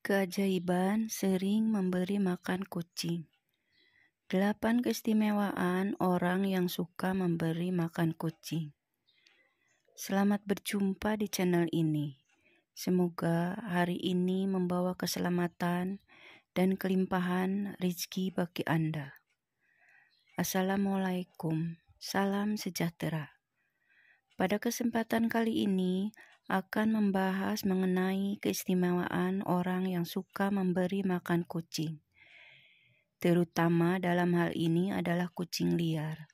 Keajaiban sering memberi makan kucing. 8 keistimewaan orang yang suka memberi makan kucing. Selamat berjumpa di channel ini. Semoga hari ini membawa keselamatan dan kelimpahan rezeki bagi Anda. Assalamualaikum, salam sejahtera. Pada kesempatan kali ini akan membahas mengenai keistimewaan orang yang suka memberi makan kucing. Terutama dalam hal ini adalah kucing liar.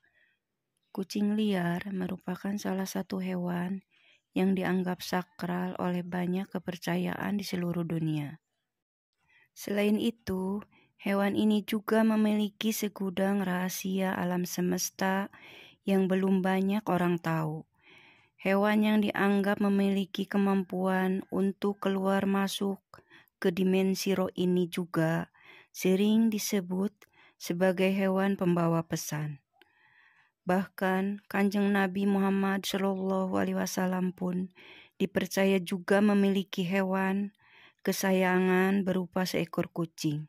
Kucing liar merupakan salah satu hewan yang dianggap sakral oleh banyak kepercayaan di seluruh dunia. Selain itu, hewan ini juga memiliki segudang rahasia alam semesta yang belum banyak orang tahu. Hewan yang dianggap memiliki kemampuan untuk keluar masuk ke dimensi roh ini juga sering disebut sebagai hewan pembawa pesan. Bahkan Kanjeng Nabi Muhammad SAW pun dipercaya juga memiliki hewan kesayangan berupa seekor kucing.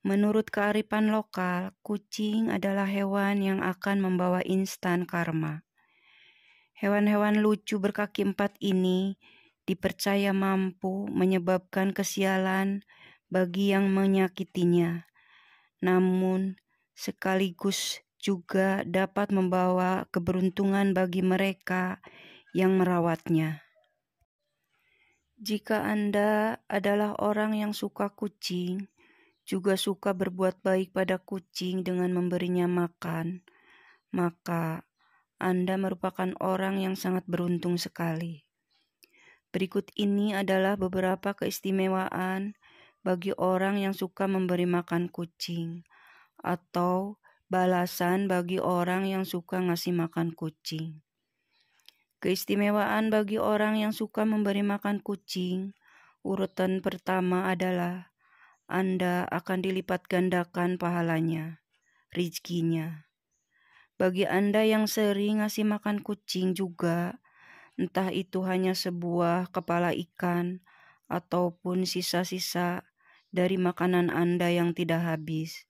Menurut kearifan lokal, kucing adalah hewan yang akan membawa instan karma. Hewan-hewan lucu berkaki 4 ini dipercaya mampu menyebabkan kesialan bagi yang menyakitinya, namun sekaligus juga dapat membawa keberuntungan bagi mereka yang merawatnya. Jika Anda adalah orang yang suka kucing, juga suka berbuat baik pada kucing dengan memberinya makan, maka Anda merupakan orang yang sangat beruntung sekali. Berikut ini adalah beberapa keistimewaan bagi orang yang suka memberi makan kucing, atau balasan bagi orang yang suka ngasih makan kucing. Keistimewaan bagi orang yang suka memberi makan kucing, urutan pertama adalah Anda akan dilipat gandakan pahalanya, rezekinya. Bagi Anda yang sering ngasih makan kucing juga, entah itu hanya sebuah kepala ikan ataupun sisa-sisa dari makanan Anda yang tidak habis,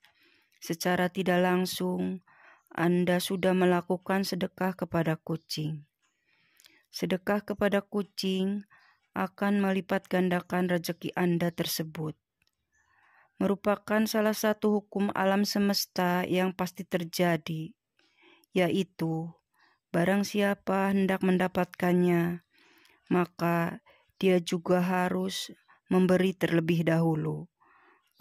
secara tidak langsung Anda sudah melakukan sedekah kepada kucing. Sedekah kepada kucing akan melipat gandakan rezeki Anda tersebut. Merupakan salah satu hukum alam semesta yang pasti terjadi, yaitu barang siapa hendak mendapatkannya, maka dia juga harus memberi terlebih dahulu.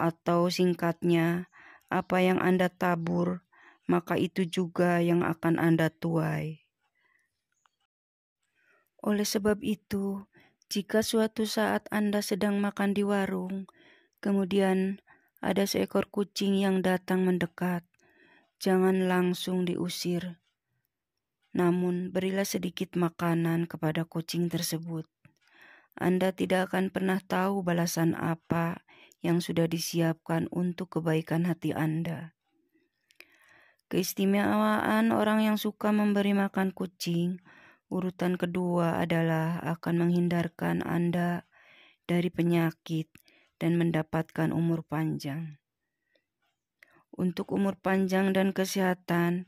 Atau singkatnya, apa yang Anda tabur, maka itu juga yang akan Anda tuai. Oleh sebab itu, jika suatu saat Anda sedang makan di warung, kemudian ada seekor kucing yang datang mendekat, jangan langsung diusir. Namun, berilah sedikit makanan kepada kucing tersebut. Anda tidak akan pernah tahu balasan apa yang sudah disiapkan untuk kebaikan hati Anda. Keistimewaan orang yang suka memberi makan kucing, urutan kedua adalah akan menghindarkan Anda dari penyakit dan mendapatkan umur panjang. Untuk umur panjang dan kesehatan,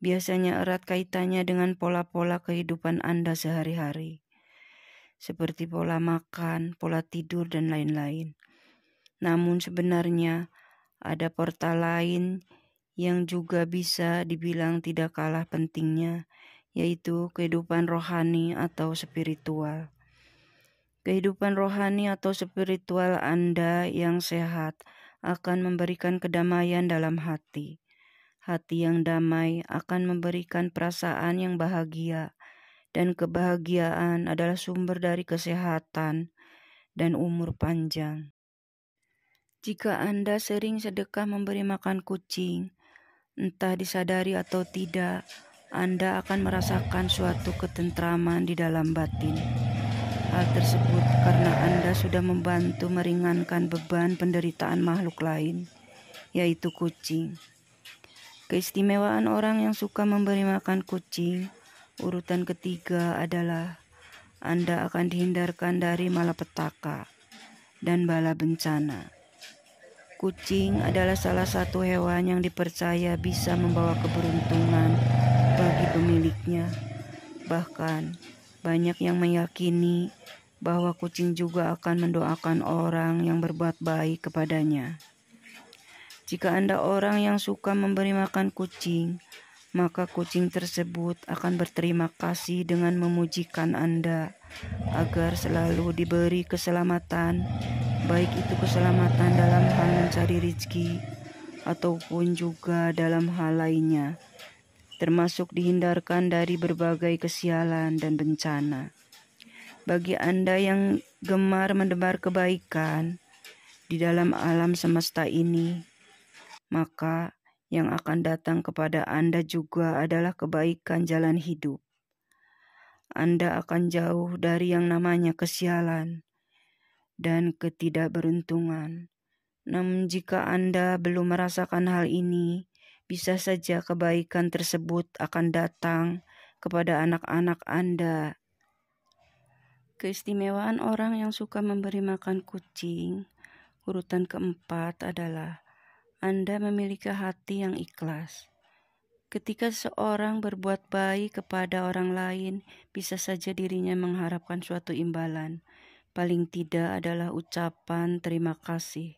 biasanya erat kaitannya dengan pola-pola kehidupan Anda sehari-hari, seperti pola makan, pola tidur, dan lain-lain. Namun sebenarnya ada portal lain yang juga bisa dibilang tidak kalah pentingnya, yaitu kehidupan rohani atau spiritual. Kehidupan rohani atau spiritual Anda yang sehat akan memberikan kedamaian dalam hati. Hati yang damai akan memberikan perasaan yang bahagia, dan kebahagiaan adalah sumber dari kesehatan dan umur panjang. Jika Anda sering sedekah memberi makan kucing, entah disadari atau tidak, Anda akan merasakan suatu ketentraman di dalam batin. Hal tersebut karena Anda sudah membantu meringankan beban penderitaan makhluk lain, yaitu kucing. Keistimewaan orang yang suka memberi makan kucing, urutan ketiga adalah Anda akan dihindarkan dari malapetaka. dan bala bencana. Kucing adalah salah satu hewan yang dipercaya bisa membawa keberuntungan bagi pemiliknya. Bahkan, banyak yang meyakini bahwa kucing juga akan mendoakan orang yang berbuat baik kepadanya. Jika Anda orang yang suka memberi makan kucing, maka kucing tersebut akan berterima kasih dengan memujikan Anda agar selalu diberi keselamatan, baik itu keselamatan dalam hal mencari rezeki ataupun juga dalam hal lainnya, termasuk dihindarkan dari berbagai kesialan dan bencana. Bagi Anda yang gemar menebar kebaikan di dalam alam semesta ini, maka yang akan datang kepada Anda juga adalah kebaikan jalan hidup. Anda akan jauh dari yang namanya kesialan dan ketidakberuntungan. Namun jika Anda belum merasakan hal ini, bisa saja kebaikan tersebut akan datang kepada anak-anak Anda. Keistimewaan orang yang suka memberi makan kucing, urutan keempat adalah Anda memiliki hati yang ikhlas. Ketika seorang berbuat baik kepada orang lain, bisa saja dirinya mengharapkan suatu imbalan. Paling tidak adalah ucapan terima kasih.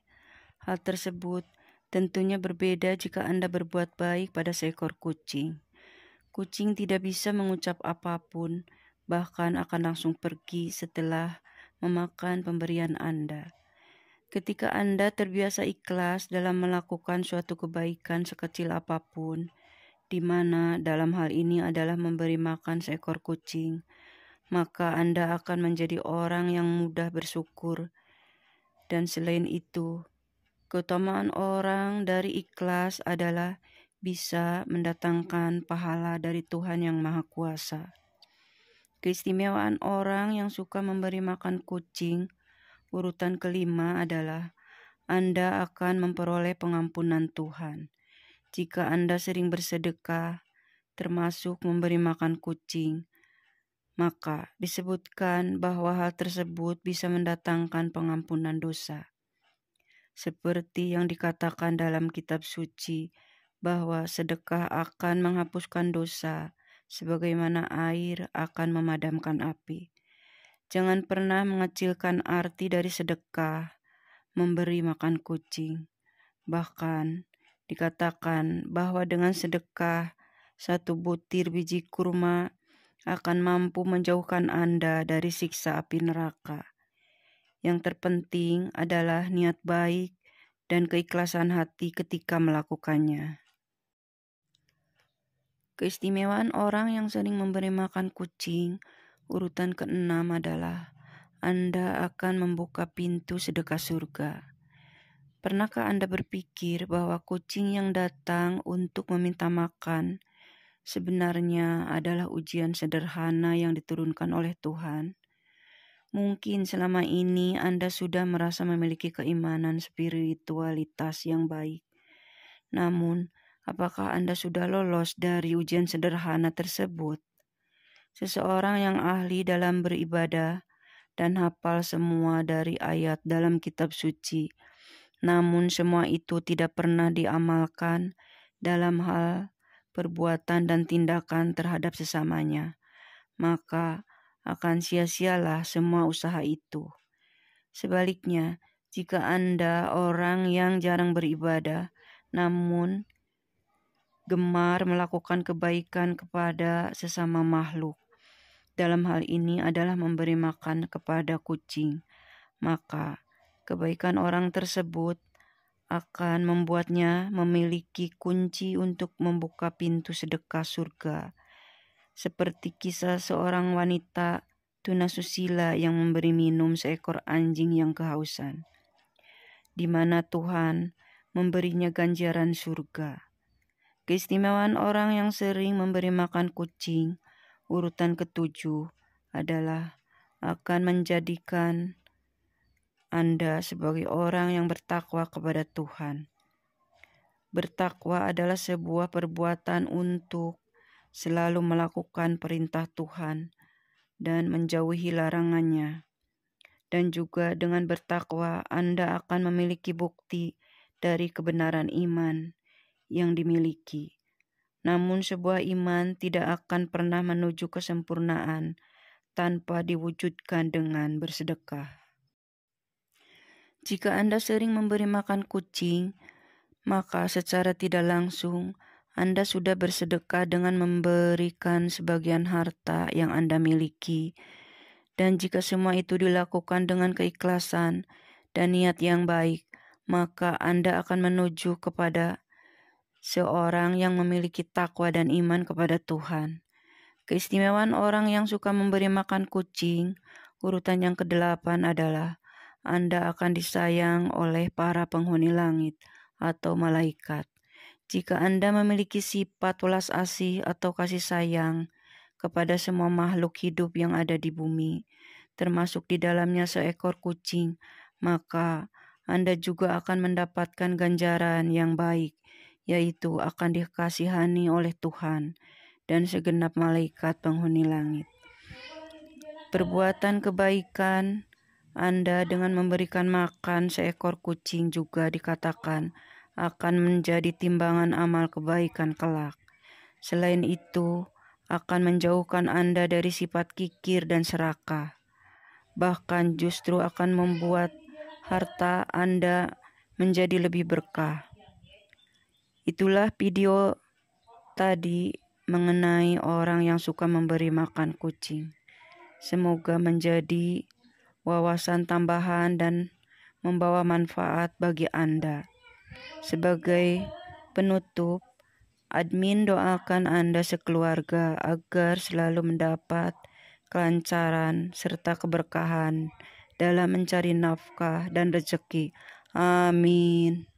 Hal tersebut tentunya berbeda jika Anda berbuat baik pada seekor kucing. Kucing tidak bisa mengucap apapun, bahkan akan langsung pergi setelah memakan pemberian Anda. Ketika Anda terbiasa ikhlas dalam melakukan suatu kebaikan sekecil apapun, di mana dalam hal ini adalah memberi makan seekor kucing, maka Anda akan menjadi orang yang mudah bersyukur. Dan selain itu, keutamaan orang dari ikhlas adalah bisa mendatangkan pahala dari Tuhan yang Maha Kuasa. Keistimewaan orang yang suka memberi makan kucing, urutan kelima adalah Anda akan memperoleh pengampunan Tuhan. Jika Anda sering bersedekah, termasuk memberi makan kucing, maka disebutkan bahwa hal tersebut bisa mendatangkan pengampunan dosa. Seperti yang dikatakan dalam kitab suci, bahwa sedekah akan menghapuskan dosa, sebagaimana air akan memadamkan api. Jangan pernah mengecilkan arti dari sedekah, memberi makan kucing. Bahkan, dikatakan bahwa dengan sedekah, 1 butir biji kurma akan mampu menjauhkan Anda dari siksa api neraka. Yang terpenting adalah niat baik dan keikhlasan hati ketika melakukannya. Keistimewaan orang yang sering memberi makan kucing, urutan keenam adalah Anda akan membuka pintu sedekah surga. Pernahkah Anda berpikir bahwa kucing yang datang untuk meminta makan sebenarnya adalah ujian sederhana yang diturunkan oleh Tuhan? Mungkin selama ini Anda sudah merasa memiliki keimanan spiritualitas yang baik. Namun, apakah Anda sudah lolos dari ujian sederhana tersebut? Seseorang yang ahli dalam beribadah dan hafal semua dari ayat dalam kitab suci, namun semua itu tidak pernah diamalkan dalam hal perbuatan dan tindakan terhadap sesamanya, maka akan sia-sialah semua usaha itu. Sebaliknya, jika Anda orang yang jarang beribadah, namun gemar melakukan kebaikan kepada sesama makhluk, dalam hal ini adalah memberi makan kepada kucing, maka kebaikan orang tersebut akan membuatnya memiliki kunci untuk membuka pintu sedekah surga. Seperti kisah seorang wanita tunasusila yang memberi minum seekor anjing yang kehausan, di mana Tuhan memberinya ganjaran surga. Keistimewaan orang yang sering memberi makan kucing, urutan ketujuh, adalah akan menjadikan Anda sebagai orang yang bertakwa kepada Tuhan. Bertakwa adalah sebuah perbuatan untuk selalu melakukan perintah Tuhan dan menjauhi larangannya. dan juga dengan bertakwa Anda akan memiliki bukti dari kebenaran iman yang dimiliki. Namun sebuah iman tidak akan pernah menuju kesempurnaan tanpa diwujudkan dengan bersedekah. Jika Anda sering memberi makan kucing, maka secara tidak langsung Anda sudah bersedekah dengan memberikan sebagian harta yang Anda miliki. Dan jika semua itu dilakukan dengan keikhlasan dan niat yang baik, maka Anda akan menuju kepada seorang yang memiliki takwa dan iman kepada Tuhan. Keistimewaan orang yang suka memberi makan kucing, urutan yang ke-8 adalah Anda akan disayang oleh para penghuni langit atau malaikat. Jika Anda memiliki sifat welas asih atau kasih sayang kepada semua makhluk hidup yang ada di bumi, termasuk di dalamnya seekor kucing, maka Anda juga akan mendapatkan ganjaran yang baik, yaitu akan dikasihani oleh Tuhan dan segenap malaikat penghuni langit. Perbuatan kebaikan Anda dengan memberikan makan seekor kucing juga dikatakan akan menjadi timbangan amal kebaikan kelak. Selain itu, akan menjauhkan Anda dari sifat kikir dan serakah. Bahkan justru akan membuat harta Anda menjadi lebih berkah. Itulah video tadi mengenai orang yang suka memberi makan kucing. Semoga menjadi wawasan tambahan dan membawa manfaat bagi Anda. Sebagai penutup, admin doakan Anda sekeluarga agar selalu mendapat kelancaran serta keberkahan dalam mencari nafkah dan rezeki. Amin.